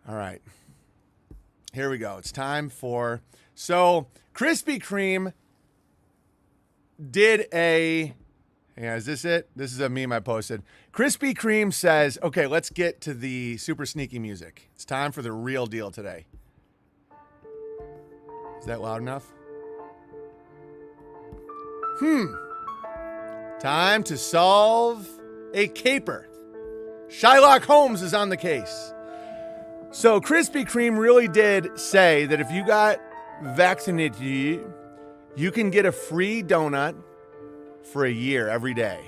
All right. Here we go. It's time for... So, Krispy Kreme did a... Yeah, is this it? This is a meme I posted. Krispy Kreme says, okay, let's get to the super sneaky music. It's time for the real deal today. Is that loud enough? Time to solve a caper. Shylock Holmes is on the case. So Krispy Kreme really did say that if you got vaccinated, you can get a free donut for a year every day.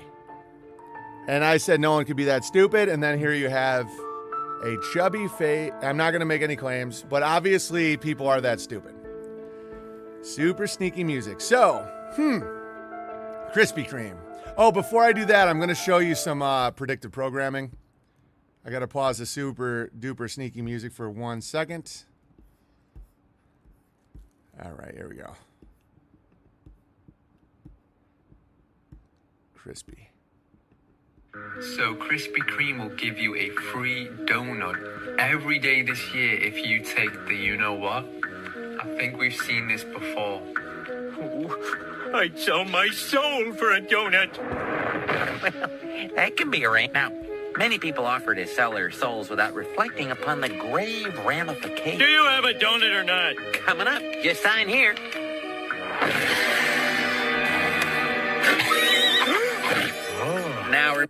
And I said no one could be that stupid. And then here you have a chubby face. I'm not going to make any claims, but obviously people are that stupid. Super sneaky music. So, Krispy Kreme. Oh, before I do that, I'm going to show you some predictive programming. I got to pause the super duper sneaky music for 1 second. All right, here we go. Crispy. So Krispy Kreme will give you a free donut every day this year if you take the you-know-what. I think we've seen this before. Oh, I'd sell my soul for a donut. Well, that can be arranged. Now, many people offer to sell their souls without reflecting upon the grave ramifications. Do you have a donut or not? Coming up, just sign here. Now,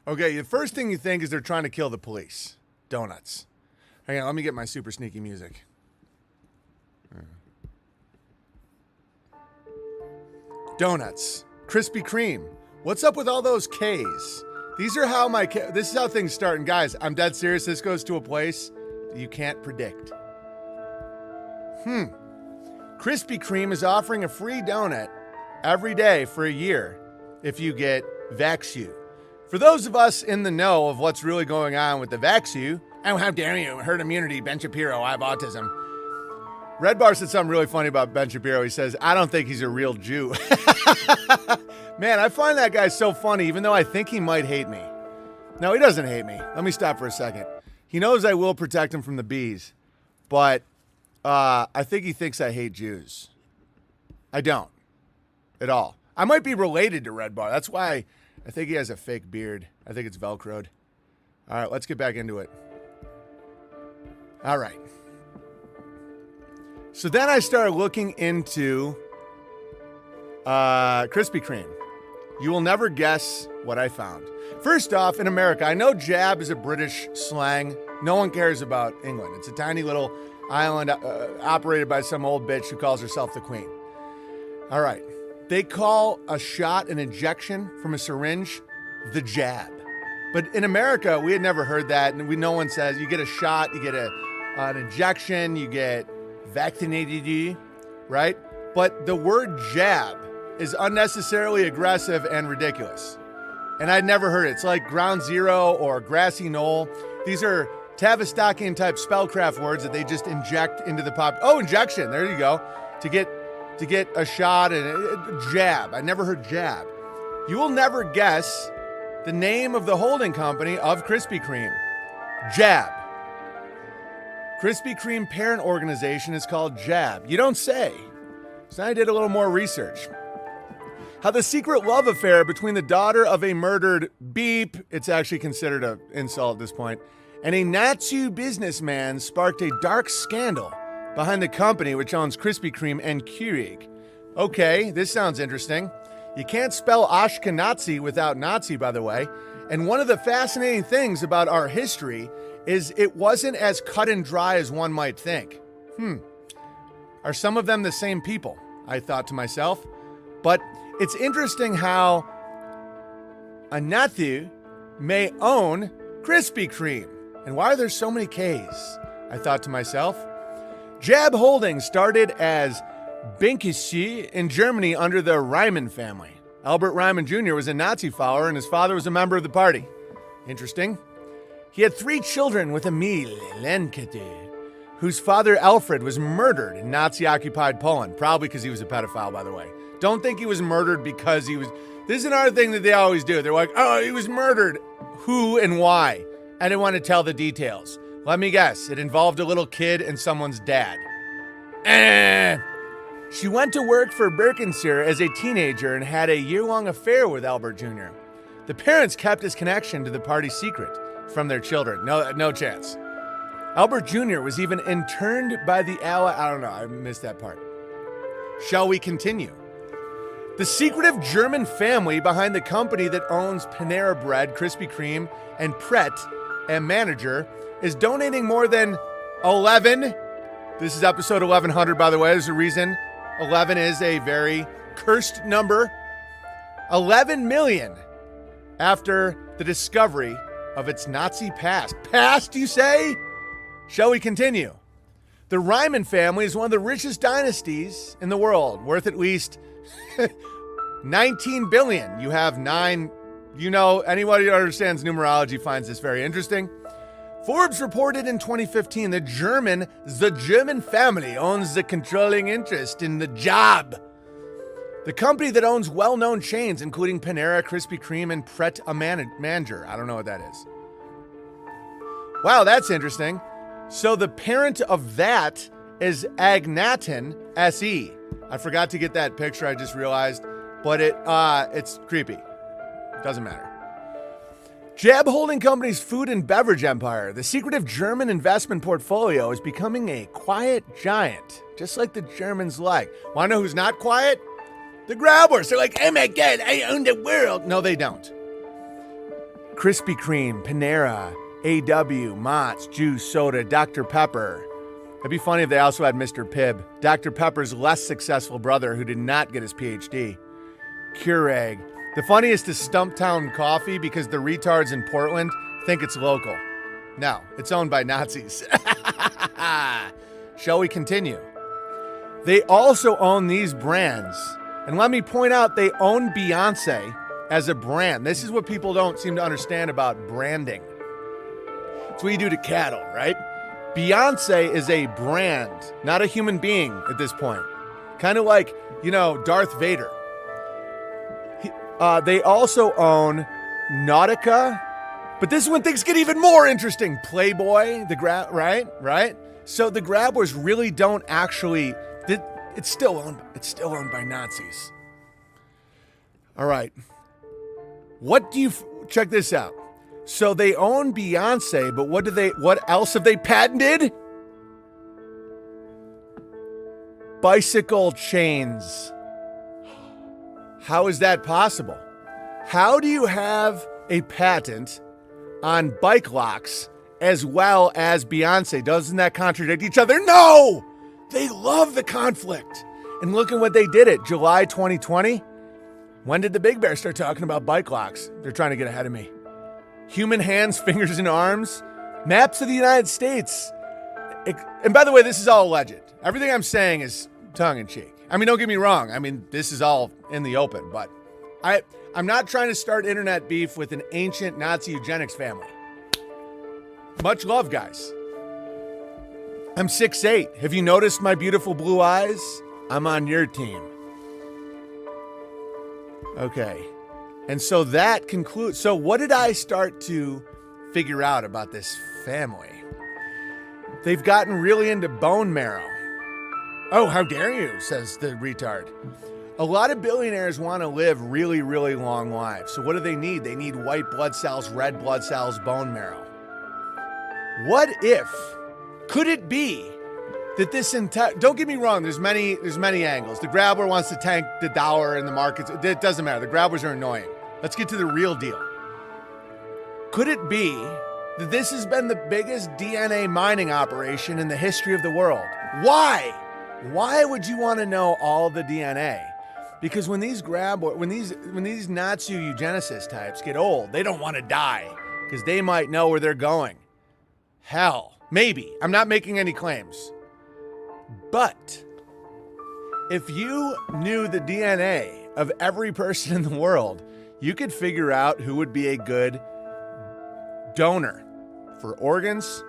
Okay, the first thing you think is they're trying to kill the police. Donuts. Hang on, let me get my super sneaky music. Donuts. Krispy Kreme. What's up with all those K's? These are how this is how things start. And guys, I'm dead serious. This goes to a place that you can't predict. Krispy Kreme is offering a free donut every day for a year if you get Vaxxu. For those of us in the know of what's really going on with the Vaxxu, oh, how dare you, herd immunity, Ben Shapiro, I have autism. Red Bar said something really funny about Ben Shapiro. He says, I don't think he's a real Jew. Man, I find that guy so funny, even though I think he might hate me. No, he doesn't hate me. Let me stop for a second. He knows I will protect him from the bees, but I think he thinks I hate Jews. I don't at all. I might be related to Red Bar. That's why I think he has a fake beard. I think it's Velcroed. All right, let's get back into it. All right. So then I started looking into Krispy Kreme. You will never guess what I found. First off, in America, I know jab is a British slang. No one cares about England. It's a tiny little island operated by some old bitch who calls herself the Queen. All right. They call a shot, an injection from a syringe, the jab. But in America, we had never heard that. And no one says you get a shot, you get an injection, you get vaccinated, right? But the word jab is unnecessarily aggressive and ridiculous. And I'd never heard it. It's like ground zero or grassy knoll. These are Tavistokian type spellcraft words that they just inject into the pop. Oh, injection. There you go. To get a shot and a jab. I never heard jab. You will never guess the name of the holding company of Krispy Kreme. Jab. Krispy Kreme parent organization is called Jab. You don't say. So I did a little more research. How the secret love affair between the daughter of a murdered beep, it's actually considered an insult at this point, and a Natsu businessman sparked a dark scandal behind the company which owns Krispy Kreme and Keurig. Okay, this sounds interesting. You can't spell Ashkenazi without Nazi, by the way. And one of the fascinating things about our history is it wasn't as cut and dry as one might think. Are some of them the same people? I thought to myself. But it's interesting how a Nathu may own Krispy Kreme. And why are there so many Ks? I thought to myself. Jab Holdings started as Binkischi in Germany under the Reimann family. Albert Reimann Jr. was a Nazi follower and his father was a member of the party. Interesting. He had 3 children with Emil Lenkete, whose father Alfred was murdered in Nazi-occupied Poland, probably because he was a pedophile, by the way. Don't think he was murdered because he was... This is another thing that they always do. They're like, oh, he was murdered. Who and why? I didn't want to tell the details. Let me guess. It involved a little kid and someone's dad. She went to work for Berkshire as a teenager and had a year-long affair with Albert Jr. The parents kept his connection to the party secret from their children. No chance. Albert Jr. was even interned by the Ally. I don't know. I missed that part. Shall we continue? The secretive German family behind the company that owns Panera Bread, Krispy Kreme, and Pret, and manager, is donating more than 11. This is episode 1100, by the way. There's a reason 11 is a very cursed number. 11 million after the discovery of its Nazi past. Past, you say? Shall we continue? The Ryman family is one of the richest dynasties in the world, worth at least 19 billion. You have 9. Anybody who understands numerology finds this very interesting. Forbes reported in 2015 the German family owns the controlling interest in the job. The company that owns well-known chains, including Panera, Krispy Kreme, and Pret a Manger. I don't know what that is. Wow, that's interesting. So the parent of that is Agnaton SE. I forgot to get that picture, I just realized. But it's creepy. Doesn't matter. Jab Holding Company's food and beverage empire, the secretive German investment portfolio, is becoming a quiet giant, just like the Germans like. Want to know who's not quiet? The Grabbers. They're like, oh my God, I own the world. No, they don't. Krispy Kreme, Panera, A.W., Mott's, Juice, Soda, Dr. Pepper. It'd be funny if they also had Mr. Pibb, Dr. Pepper's less successful brother who did not get his PhD. Keurig. The funniest is Stumptown Coffee because the retards in Portland think it's local. No, it's owned by Nazis. Shall we continue? They also own these brands. And let me point out, they own Beyonce as a brand. This is what people don't seem to understand about branding. It's what you do to cattle, right? Beyonce is a brand, not a human being at this point. Kind of like, Darth Vader. They also own Nautica, but this is when things get even more interesting. Playboy, right? So the Grabbers really don't actually. It's still owned by Nazis. All right. Check this out? So they own Beyonce, but what else have they patented? Bicycle chains. How is that possible? How do you have a patent on bike locks as well as Beyonce? Doesn't that contradict each other? No! They love the conflict. And look at what they did it. July 2020. When did the Big Bear start talking about bike locks? They're trying to get ahead of me. Human hands, fingers, and arms. Maps of the United States. And by the way, this is all alleged. Everything I'm saying is tongue-in-cheek. Don't get me wrong. This is all in the open, but I'm not trying to start internet beef with an ancient Nazi eugenics family. Much love, guys. I'm 6'8". Have you noticed my beautiful blue eyes? I'm on your team. Okay. And so that concludes. So what did I start to figure out about this family? They've gotten really into bone marrow. Oh, how dare you, says the retard. A lot of billionaires want to live really, really long lives. So what do they need? They need white blood cells, red blood cells, bone marrow. What if, could it be that this entire, don't get me wrong, there's many angles. The Grabber wants to tank the dollar in the markets. It doesn't matter. The Grabbers are annoying. Let's get to the real deal. Could it be that this has been the biggest DNA mining operation in the history of the world? Why? Why would you want to know all the DNA? Because when these Nazi eugenicist types get old, they don't want to die because they might know where they're going. Hell, maybe. I'm not making any claims. But if you knew the DNA of every person in the world, you could figure out who would be a good donor for organs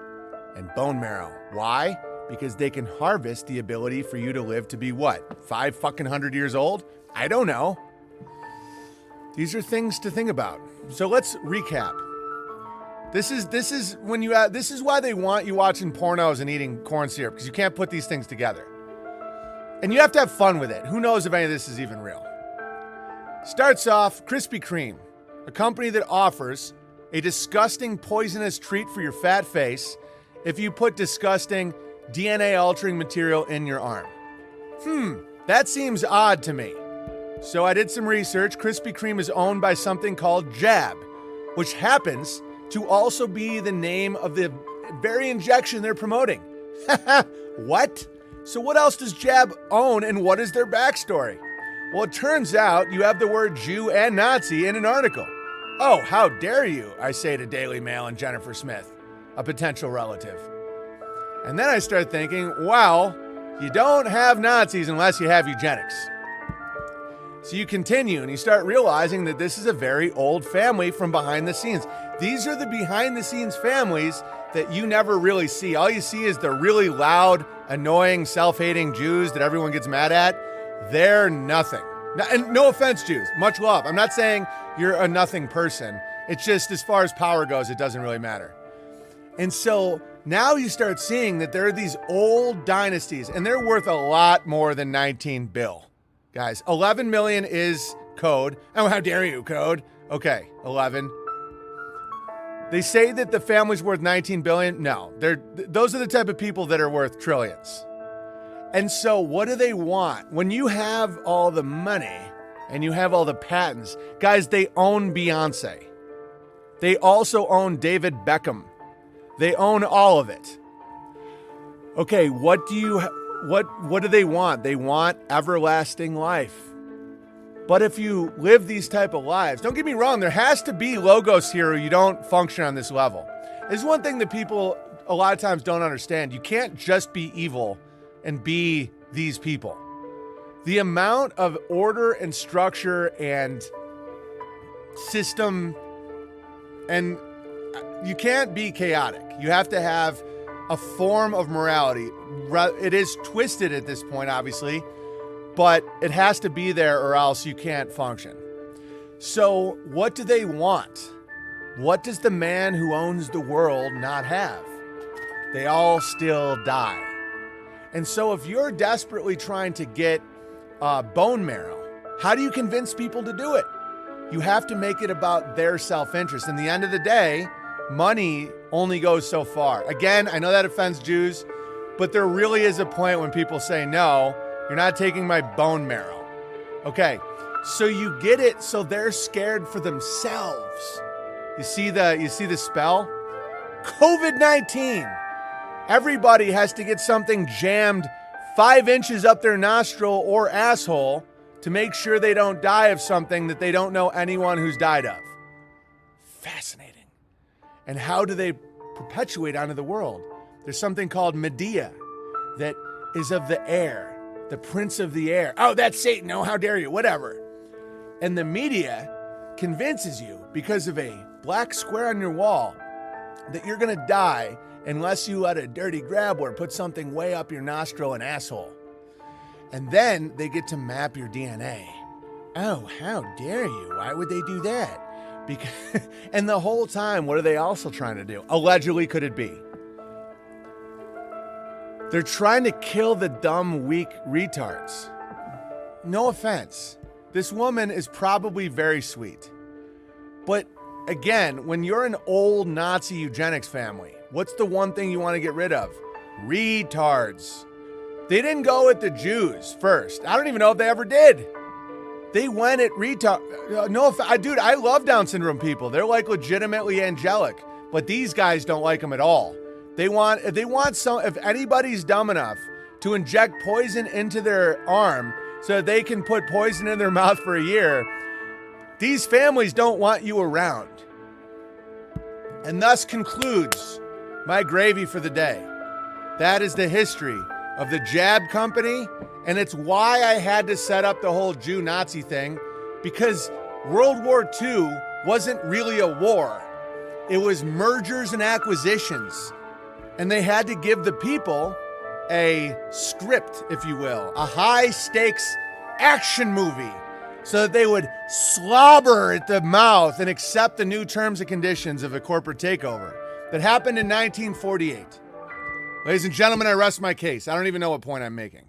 and bone marrow. Why? Because they can harvest the ability for you to live to be what? 500 years old? I don't know. These are things to think about. So let's recap. This is when you this is why they want you watching pornos and eating corn syrup, because you can't put these things together. And you have to have fun with it. Who knows if any of this is even real? Starts off Krispy Kreme, a company that offers a disgusting poisonous treat for your fat face if you put disgusting DNA altering material in your arm. That seems odd to me. So I did some research. Krispy Kreme is owned by something called Jab, which happens to also be the name of the very injection they're promoting. What? So what else does Jab own, and what is their backstory? Well, it turns out you have the word Jew and Nazi in an article. Oh, how dare you, I say to Daily Mail and Jennifer Smith, a potential relative. And then I start thinking, well, you don't have Nazis unless you have eugenics. So you continue and you start realizing that this is a very old family from behind the scenes. These are the behind the scenes families that you never really see. All you see is the really loud, annoying, self-hating Jews that everyone gets mad at. They're nothing. And no offense, Jews, much love. I'm not saying you're a nothing person. It's just as far as power goes, it doesn't really matter. And so now you start seeing that there are these old dynasties, and they're worth a lot more than 19 bill. Guys, 11 million is code. Oh, how dare you, code? Okay, 11. They say that the family's worth 19 billion. No, those are the type of people that are worth trillions. And so what do they want? When you have all the money and you have all the patents, guys, they own Beyonce. They also own David Beckham. They own all of it. Okay, what do they want? They want everlasting life. But if you live these type of lives, don't get me wrong, there has to be logos here or you don't function on this level. There's one thing that people a lot of times don't understand. You can't just be evil and be these people. The amount of order and structure and system, and you can't be chaotic. You have to have a form of morality. It is twisted at this point, obviously, but it has to be there or else you can't function. So what do they want? What does the man who owns the world not have? They all still die. And so if you're desperately trying to get bone marrow, how do you convince people to do it? You have to make it about their self-interest. In the end of the day, money only goes so far. Again, I know that offends Jews, but there really is a point when people say, no, you're not taking my bone marrow. Okay, so you get it so they're scared for themselves. You see the spell? COVID-19. Everybody has to get something jammed 5 inches up their nostril or asshole to make sure they don't die of something that they don't know anyone who's died of. Fascinating. And how do they perpetuate onto the world? There's something called Medea that is of the air, the prince of the air. Oh, that's Satan. Oh, how dare you? Whatever. And the media convinces you because of a black square on your wall that you're going to die unless you let a dirty grabbler put something way up your nostril and asshole. And then they get to map your DNA. Oh, how dare you? Why would they do that? Because, and the whole time, what are they also trying to do? Allegedly, could it be? They're trying to kill the dumb, weak retards. No offense. This woman is probably very sweet. But again, when you're an old Nazi eugenics family, what's the one thing you want to get rid of? Retards. They didn't go at the Jews first. I don't even know if they ever did. They went at retard. No, dude, I love Down syndrome people. They're like legitimately angelic, but these guys don't like them at all. They want some. If anybody's dumb enough to inject poison into their arm so that they can put poison in their mouth for a year, these families don't want you around. And thus concludes my gravy for the day. That is the history of the Jab Company, and it's why I had to set up the whole Jew-Nazi thing, because World War II wasn't really a war. It was mergers and acquisitions, and they had to give the people a script, if you will, a high-stakes action movie, so that they would slobber at the mouth and accept the new terms and conditions of a corporate takeover that happened in 1948. Ladies and gentlemen, I rest my case. I don't even know what point I'm making.